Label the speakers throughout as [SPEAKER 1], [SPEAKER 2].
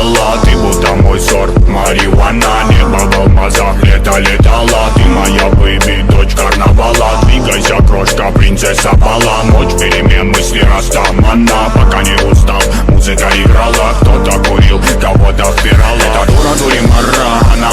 [SPEAKER 1] летала. Ты будто мой сорт марихуана. Небо в алмазах, лето летала. Ты моя бэйби, дочь карнавала. Двигайся, крошка, принцесса бала. Ночь перемен, мысли растамана. Пока не устал, музыка играла. Кто-то курил, кого-то впирала. Это дура, дуримара, она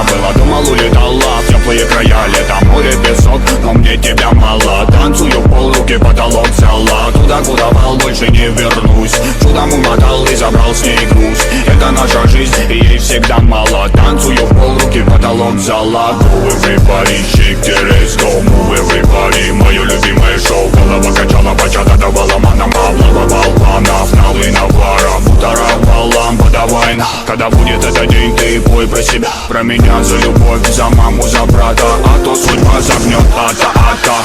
[SPEAKER 1] была, думал, улетала в теплые края. Лето, море, песок, но мне тебя мало. Танцую в пол, руки потолок взяла. Туда, куда вал, больше не вернусь. Чудом умотал и забрал с ней груз. Это наша жизнь, и ей всегда мало. Танцую в пол, руки потолок взяла. Go everybody, shake the let's go. Move everybody, мое любимое шоу. Голова качала, бачата давала манам. Облава баланов, налы навара. Бутара балам, подавай на. Когда будет этот день, ты пой про себя. Про меня, за любовь, за маму, за брата. А то судьба загнет, ата-ата.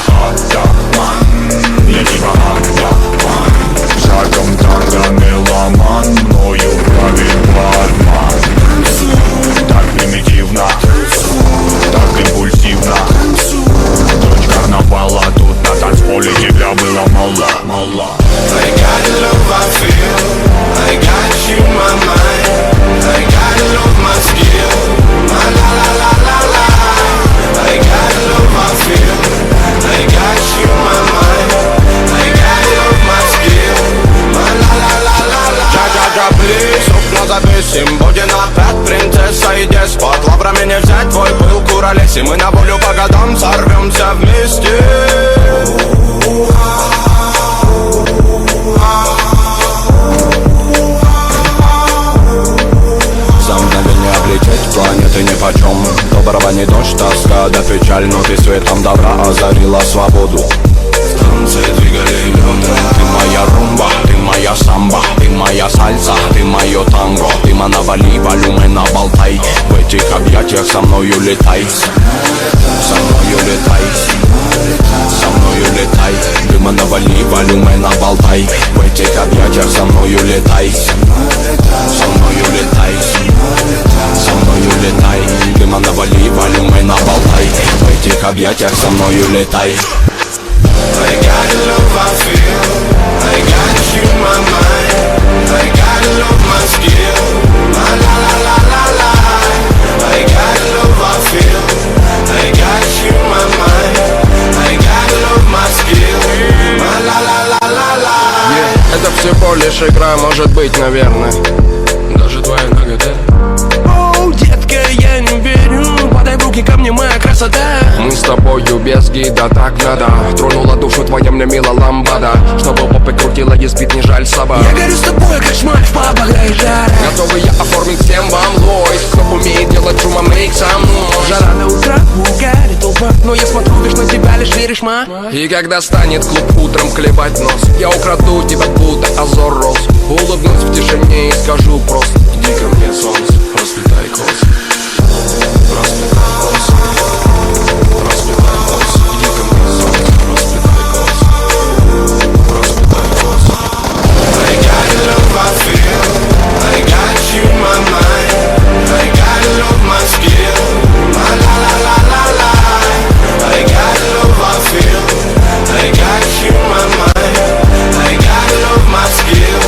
[SPEAKER 1] Я типа атаман. Шагом танго меломан. Мною правит бармен. Так примитивно, так импульсивно. Дочь карнавала, тут на танцполе тебя было мало.
[SPEAKER 2] I got the love I feel, I got you my mind, I got the love my skill, my la la la la la. I got the love I feel, I got you my mind, I got the love my skill, my la la la la la. Джа-джа-джа, плиз, окна завесим, будем опять принцесса и деспот. Лаврами не взять твой пыл, куролесим, мы на волю по годам сорвемся вместе. За мгновение облететь планеты нипочем. Доброго не дождь, тоска да печаль, но ты светом добра озарила свободу. Станции двигали миллионы. Ты моя румба, ты моя самба, ты моя сальса, ты мое танго. Ты навали, волюмена болтай. В этих объятиях со мною летай. Со мною летай. Со мною летай. Дыма навали, волюмена болтай. В этих объятиях со мною летай. Со мною летай. Со мною летай. Дыма навали, волюмена болтай. В этих объятиях со мною летай. I got the love I feel, I got you my mind, I got the love my skill, my la la la la la. I got the love I feel, I got you my mind, I got the love my skill, my la la la la la. Это всего лишь игра, может быть, наверное. Даже твоя нагота. Оу, детка, я не верю. Подай в руки ко мне, моя красота. Мы с тобою без гида, так надо. Тронула душу твоя мне мила ламбада. Чтобы попы крутила, и сбит не жаль собак. Я горю с тобой, как шмаль в попугае жара. Готовы я оформить всем вам лойс. Кто умеет делать шума, make some noise. Жара до утра, угарит толпа. Но я смотрю лишь на тебя, лишь веришь, ма. И когда станет клуб утром клевать нос, я украду тебя, будто озор роз. Улыбнусь в тишине и скажу просто: иди ко мне, солнце, расцветай косы. Расцветай косы. Расцветай косы. Иди ко мне, солнце, расцветай косы. Расцветай косы. I got the love I feel, I got you my mind, I got the love my skill, my la la la la la. I got the love I feel, I got you my mind, I got the love my skill,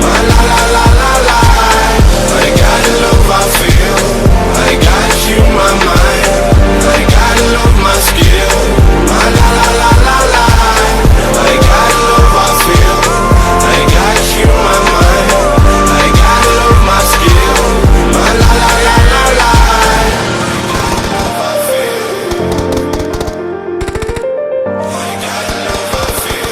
[SPEAKER 2] my la la la la la. I got the love I feel, I got you my mind, I got the love my skill, my la la la la la. I got the love I feel, I got you my mind, I got the love my skill, my la la la la la. I got the love I feel.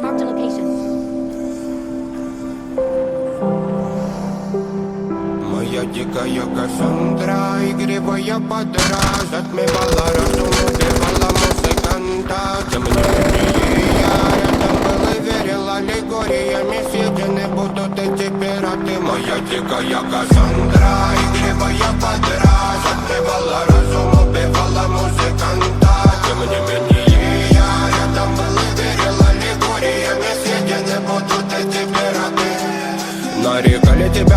[SPEAKER 3] Marked a location.
[SPEAKER 2] Моя дикая Кассандра, игривая подра, затмевала разум, убивала музыканта. Тем не менее я рядом был и верил аллегориями съедены будут эти пираты. Моя дикая Кассандра, игривая подра, затмевала разум, убивала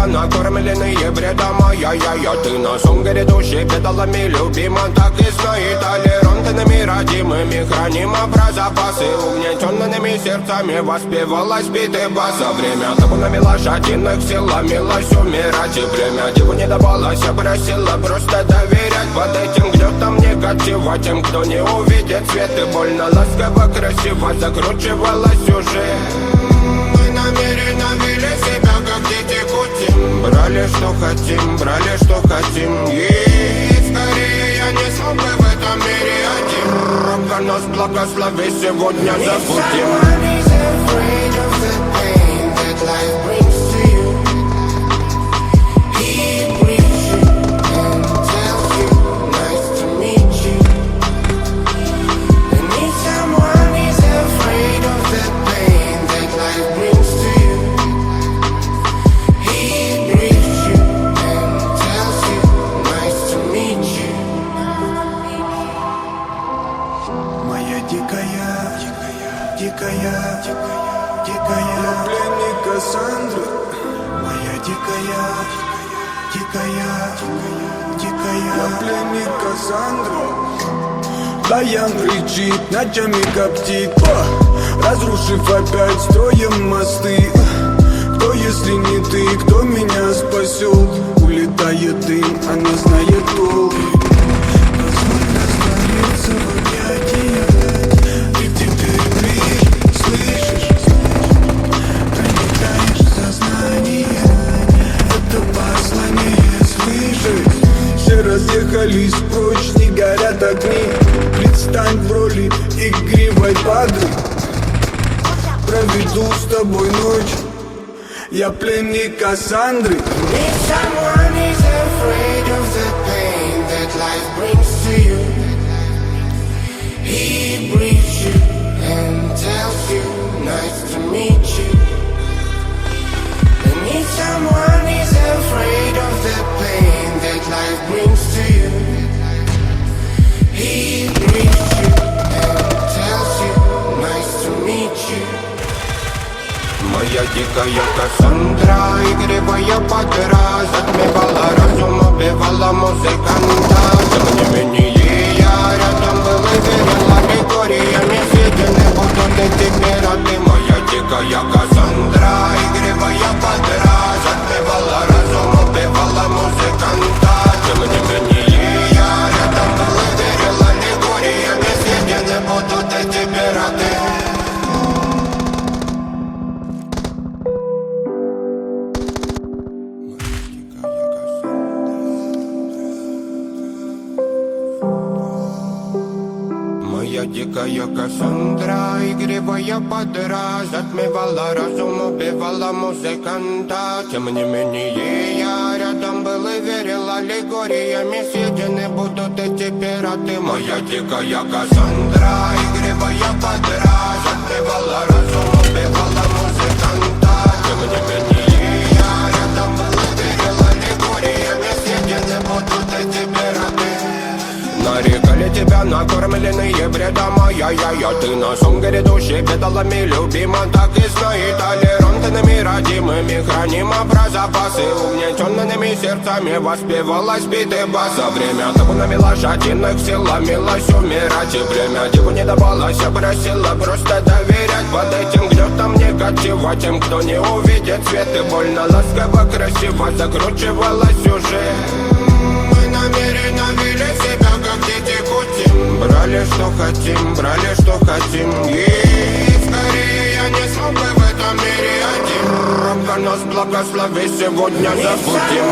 [SPEAKER 2] тебя накормленные бредом. Ай-яй-яй, ты на сон грядущий педалами любима. Так и знай, толерантными родимыми хранима про запасы. Угнетенными сердцами воспевалась биты баса. Время табунами лошадиных сил ломилась умирать. И время его не давалось, я просила просто доверять. Под этим гнетом негатива тем, кто не увидит свет. И больно ласково, красиво закручивалась уже. Мы намеренно вели себя, как дети кутим. Брали, что хотим, и скорее я не смог бы в этом мире один. Рок нас благослови, сегодня забудем.
[SPEAKER 3] Дикая пленник Кассандры. Моя дикая пленник Кассандры. Баян кричит, ночами коптит, разрушив опять строем мосты. Кто, если не ты, кто меня спасет? Улетает дым, она знает толк. Позволь раствориться в объятиях. Ты теперь ближе, слышишь? Проникаешь в сознание. Это послание слышишь? Все разъехались прочь, не горят огни. Предстань в роли игривой падры. Проведу с тобой ночь. Я пленник Кассандры.
[SPEAKER 4] If someone is afraid of the pain that life brings to you, he briefs you and tells you, nice to meet you. And if someone is afraid of the pain that life brings to you, he briefs you and tells you, nice to meet you.
[SPEAKER 2] Моя дикая Кассандра, игривая подра, затмевала разум, убивала музыканта. Тем не менее я рядом был и верил аллегориями съедены будут эти пираты. Моя дикая Кассандра, игривая подра, затмевала разум, убивала музыканта. Тем не менее я рядом был и верил аллегориями съедены будут эти пираты. Моя дикая Кассандра, игривая подра, затмевала разум, убивала музыканта. Тем не менее я рядом был и верил аллегориями съедены будут эти пираты. Моя дикая Кассандра, игривая подра, затмевала разум, убивала музыканта. Тем не менее я рядом был и верил аллегориями съедены будут эти пираты. Нарекали тебя накормленные бредом. Ай-яй-яй, ты на сон грядущий педалами любима. Так и знай, толерантными родимыми хранима про запасы. Угнетенными сердцами воспевалась биты баса. Время табунами лошадиных сил ломилась умирать. И время его не давалось, я просила просто доверять. Под этим гнетом негатива тем, кто не увидит свет. И больно ласково, красиво закручивалась уже. Мы намеренно вели себя, как дети кутим. Брали, что хотим, и скорее я не смог бы в этом мире один. Рок нас благослови, сегодня забудем.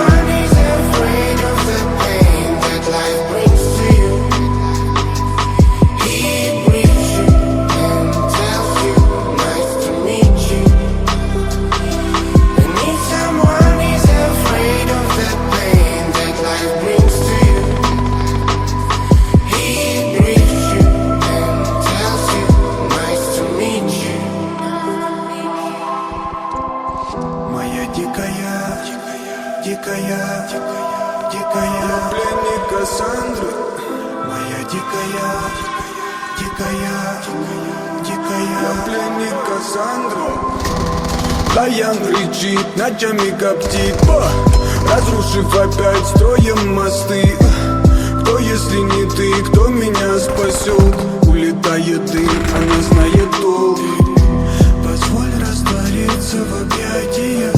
[SPEAKER 3] Дикая пленник Кассандры. Моя дикая пленник Кассандры. Баян кричит, ночами коптит, разрушив опять, строим мосты. Кто, если не ты, кто меня спасет? Улетает дым, она знает толк. Позволь раствориться в объятиях.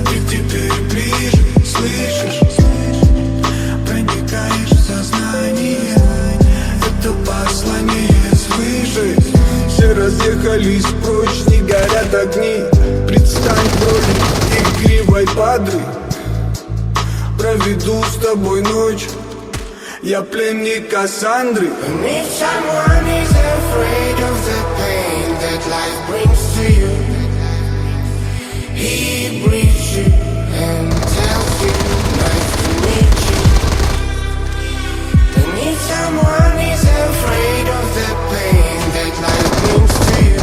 [SPEAKER 3] Ты теперь ближе, слышишь? Проникаешь в сознание. Это послание свыше. Все разъехались прочь, не горят огни. Предстань в роли игривой падры. Проведу с тобой ночь. Я пленник Кассандры.
[SPEAKER 4] And if someone is afraid of the pain that life brings to you, he breathes you and tells you, nice to meet you. And if someone is afraid of the pain that life brings to you,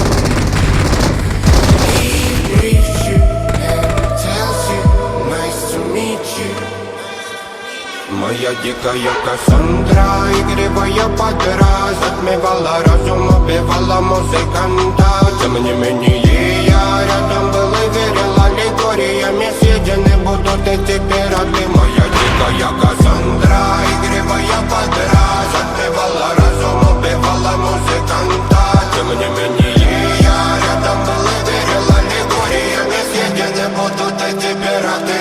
[SPEAKER 4] he breathes you and tells you, nice to meet you.
[SPEAKER 5] Моя дикая Кассандра, игривая подра, затмевала разум, убивала музыканта. Тем не менее я рядом был и верил аллегориями. Съедены будут эти пираты. Моя дикая Кассандра, игривая подра, затмевала разум, убивала музыканта. Тем не менее я рядом был и верил аллегориями. Съедены будут эти пираты.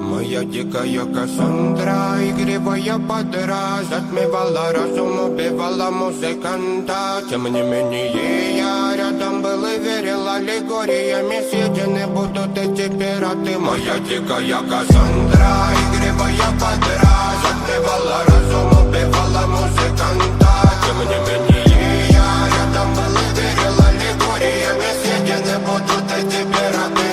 [SPEAKER 5] Моя дикая Кассандра, игривая подра, затмевала разум, убивала музыканта. Тем не менее я рядом был и верил аллегориями. Съедены будут эти пираты. Моя дикая Кассандра, игривая подра, затмевала разум, убивала музыканта. Тем не менее я рядом был и верил аллегориями. Съедены будут эти пираты.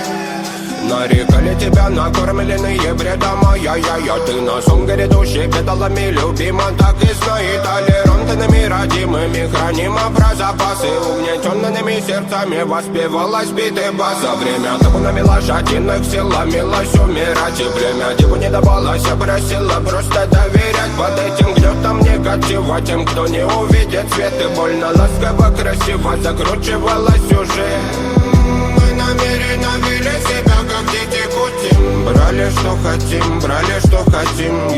[SPEAKER 5] Нарекали тебя накормленные бредом, ай-яй-яй. Ты на сон грядущий педалами любима. Так и знай, толерантными родимыми храним про запасы. Угнетенными сердцами воспевалась битый бас. За время табунами лошадиных сил ломилась умирать. И племя диву не давалось, просила просто доверять. Под этим гнетом негатива тем, кто не увидит свет. И больно ласково, красиво закручивалась уже. Намеренно вели себя, как дети кутим. Брали, что хотим, и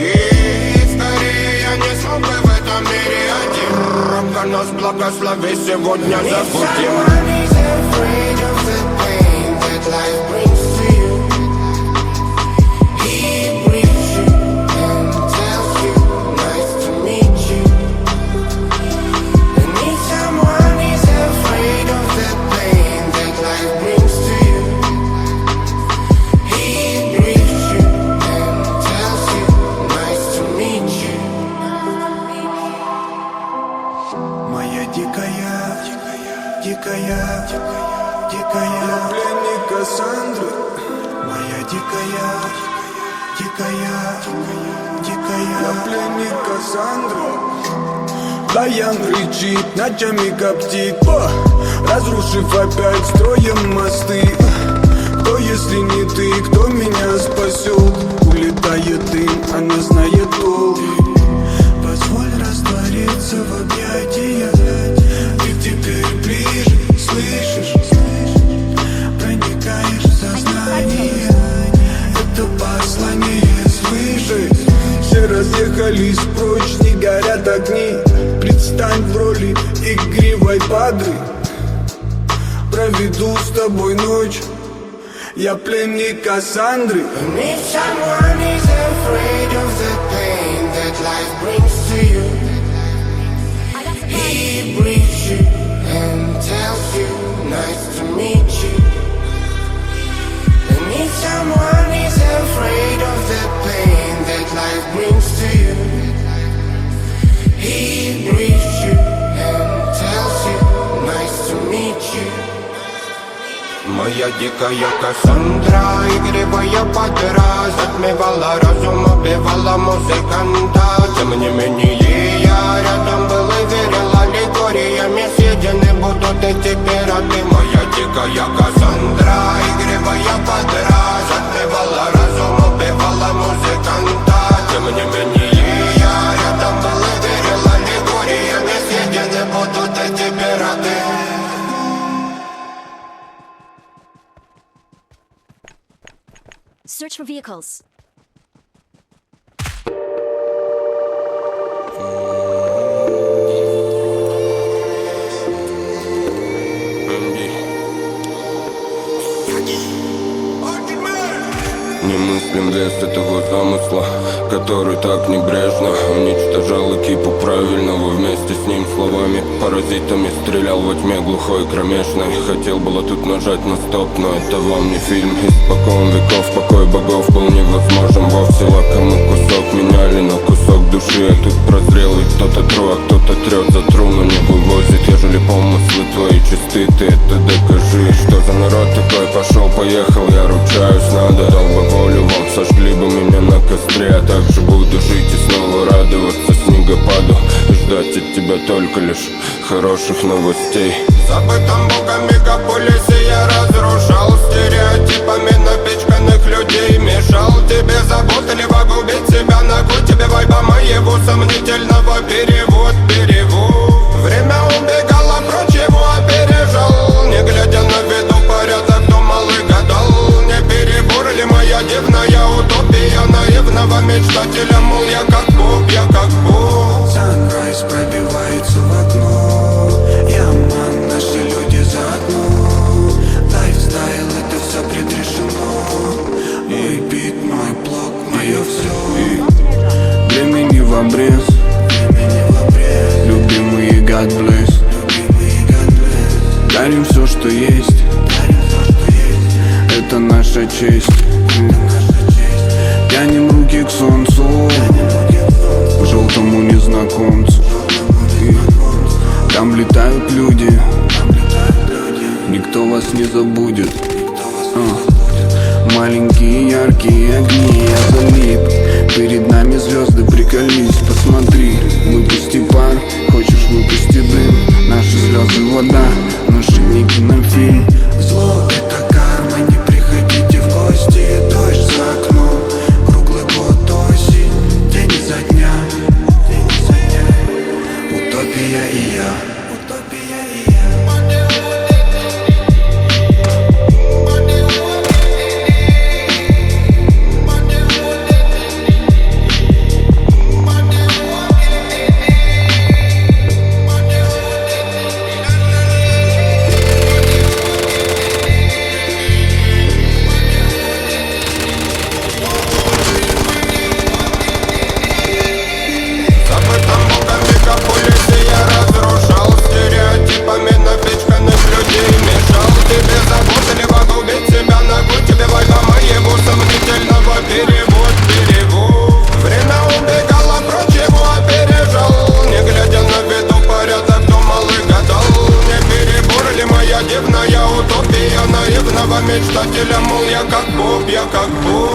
[SPEAKER 5] скорее я не смог бы в этом мире один. Робко нас благослови, сегодня забудем.
[SPEAKER 4] Someone is afraid of the pain that life brings to you. He breathes you and tells you, nice to meet you. And if someone is afraid of the pain that life brings to you, he breathes you and tells you, nice to meet you.
[SPEAKER 3] Моя дикая, дикая, дикая, пленник Кассандры. Моя дикая, дикая, дикая, пленник Кассандры. Баян кричит, ночами коптит, разрушив опять, строим мосты. Кто, если не ты, кто меня спасет? Улетает дым, она знает толк. Позволь раствориться в объятиях. Ты теперь ближе, слышишь? Проникаешь в сознание. Это послание свыше. Все разъехались прочь, не горят огни. Предстань в роли игривой падры. Проведу с тобой ночь. Я пленник Кассандры.
[SPEAKER 4] And if someone is afraid of the pain that life brings to you, he breathes you and tells you, nice to meet you. And if someone is afraid of the pain that life brings to you, he breathes you and tells you, nice to meet you.
[SPEAKER 5] Моя дикая Кассандра, игривая подра, затмевала разум, убивала музыканта. Тем не менее я рядом был и верил аллегориями. Съедены будут эти пираты. Моя дикая Кассандра, игривая подра, затмевала разум, убивала
[SPEAKER 6] Search for vehicles.
[SPEAKER 5] Немыслим вес этого замысла, который так небрежно уничтожал экипу правильного вместе с ним словами. Паразитами стрелял во тьме глухой кромешной. Хотел было тут нажать на стоп, но это вам не фильм. Испокон веков покой богов был невозможен вовсе. Лакомый кусок меняли на кусок души. А тут прозрел, и кто-то тру, а кто-то трет за тру, но не вывозит. Ежели помыслы твои чисты, ты это докажи. Что за народ такой? Пошел, поехал, я ручаюсь, надо. Дал бы волю вам, сожгли бы меня на костре. А также буду жить и снова радоваться снегопаду и ждать от тебя только лишь хороших новостей. В забытом богом мегаполисе я разрушал стереотипами напичканных людей. Мешал тебе заботы, либо губить себя. Нахуй тебе вайба моего сомнительного перевод. Время убегало, прочь его опережал. Не глядя на виду порядок, думал и гадал. Не перебор ли моя дивная утопия наивного мечтателя? Мол, я как Бог, я как Бог.
[SPEAKER 3] Sunrise пробивается в окно. Я ман, наши люди заодно. Лайфстайл, это все предрешено. Мой бит, мой блог, мое все. Времени в обрез. Любимые God bless. Дарим все, что есть. Это наша честь. Тянем руки к солнцу, к желтому незнакомцу. Там летают люди, никто вас не забудет. Маленькие яркие огни, я залип. Перед нами звезды, приколись, посмотри. Выпусти пар, хочешь выпусти дым. Наши слезы вода, наши не кинофильм. Зло это карма, не приходите в гости. Дождь за окном, круглый год осень. День изо дня, утопия и я.
[SPEAKER 5] Дивная утопия наивного мечтателя. Мол, я как Бог, я как Бог.